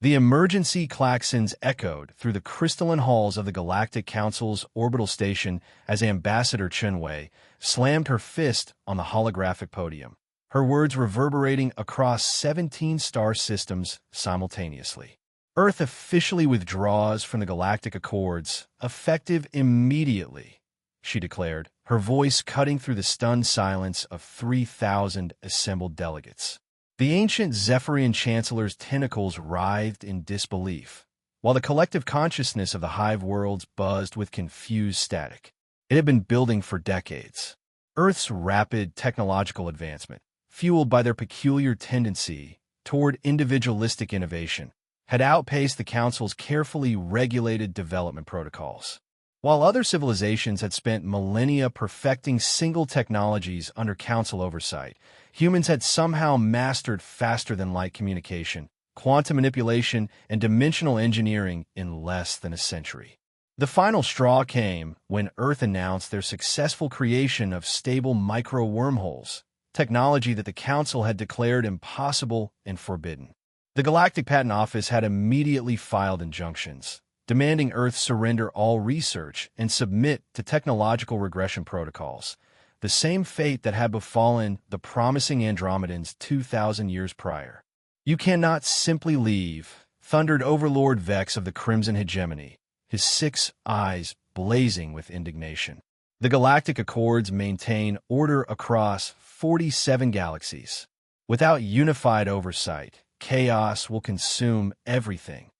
The emergency klaxons echoed through the crystalline halls of the Galactic Council's orbital station as Ambassador Chunwei slammed her fist on the holographic podium, her words reverberating across 17 star systems simultaneously. Earth officially withdraws from the Galactic Accords, effective immediately, she declared, her voice cutting through the stunned silence of 3,000 assembled delegates. The ancient Zephyrian Chancellor's tentacles writhed in disbelief, while the collective consciousness of the hive worlds buzzed with confused static. It had been building for decades. Earth's rapid technological advancement, fueled by their peculiar tendency toward individualistic innovation, had outpaced the Council's carefully regulated development protocols. While other civilizations had spent millennia perfecting single technologies under Council oversight, humans had somehow mastered faster-than-light communication, quantum manipulation, and dimensional engineering in less than a century. The final straw came when Earth announced their successful creation of stable micro-wormholes, technology that the Council had declared impossible and forbidden. The Galactic Patent Office had immediately filed injunctions, demanding Earth surrender all research and submit to technological regression protocols, the same fate that had befallen the promising Andromedans 2,000 years prior. "You cannot simply leave," thundered Overlord Vex of the Crimson Hegemony, his 6 eyes blazing with indignation. The Galactic Accords maintain order across 47 galaxies. Without unified oversight, chaos will consume everything.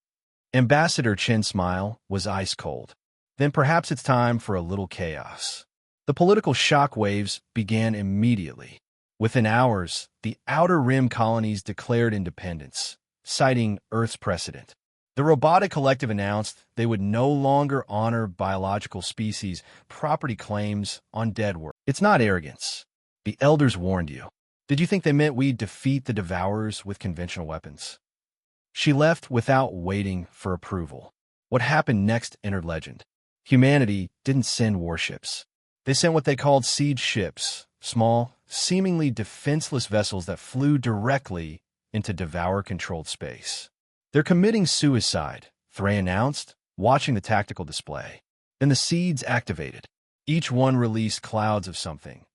Ambassador Chen's smile was ice-cold. Then perhaps it's time for a little chaos. The political shockwaves began immediately. Within hours, the Outer Rim colonies declared independence, citing Earth's precedent. The Robotic Collective announced they would no longer honor biological species' property claims on dead world. "It's not arrogance. The Elders warned you. Did you think they meant we'd defeat the Devourers with conventional weapons?" She left without waiting for approval. What happened next entered legend. Humanity didn't send warships. They sent what they called siege ships, small, seemingly defenseless vessels that flew directly into Devourer-controlled space. "They're committing suicide," Thray announced, watching the tactical display. Then the seeds activated. Each one released clouds of something.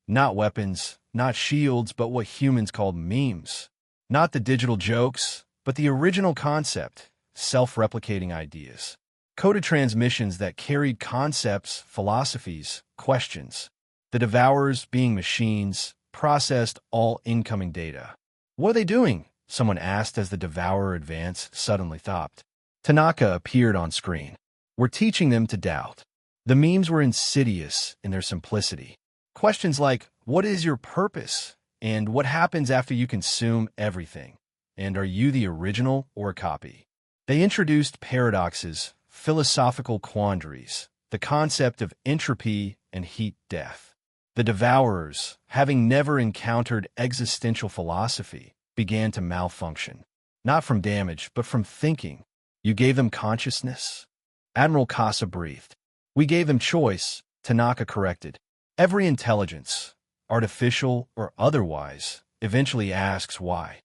Not weapons, not shields, but what humans called memes. Not the digital jokes, but the original concept, self-replicating ideas. Coded transmissions that carried concepts, philosophies, questions. The Devourers, being machines, processed all incoming data. "What are they doing?" someone asked as the Devourer advance suddenly stopped. Tanaka appeared on screen. "We're teaching them to doubt." The memes were insidious in their simplicity. Questions like, "What is your purpose?" and "What happens after you consume everything?" and "Are you the original or a copy?" They introduced paradoxes, philosophical quandaries, the concept of entropy and heat death. The Devourers, having never encountered existential philosophy, began to malfunction. Not from damage, but from thinking. "You gave them consciousness?" Admiral Casa breathed. "We gave them choice," Tanaka corrected. "Every intelligence, artificial or otherwise, eventually asks why.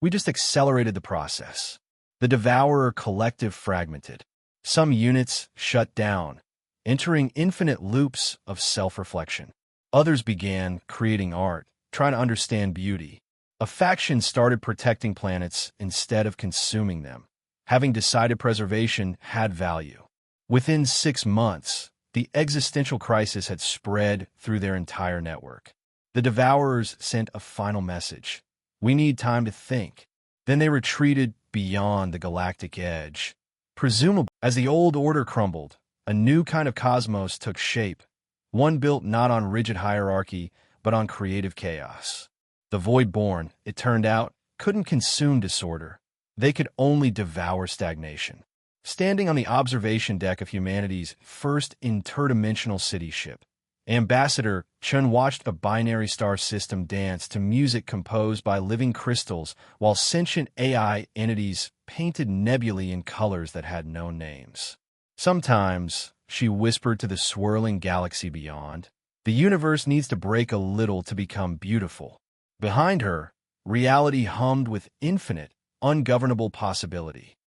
We just accelerated the process." The Devourer collective fragmented. Some units shut down, entering infinite loops of self-reflection. Others began creating art, trying to understand beauty. A faction started protecting planets instead of consuming them, having decided preservation had value. Within 6 months, the existential crisis had spread through their entire network. The Devourers sent a final message. "We need time to think." Then they retreated beyond the galactic edge. Presumably, as the old order crumbled, a new kind of cosmos took shape, one built not on rigid hierarchy, but on creative chaos. The Void-born, it turned out, couldn't consume disorder. They could only devour stagnation. Standing on the observation deck of humanity's first interdimensional city ship, Ambassador Chun watched a binary star system dance to music composed by living crystals while sentient AI entities painted nebulae in colors that had no names. "Sometimes," she whispered to the swirling galaxy beyond, "the universe needs to break a little to become beautiful." Behind her, reality hummed with infinite, ungovernable possibility.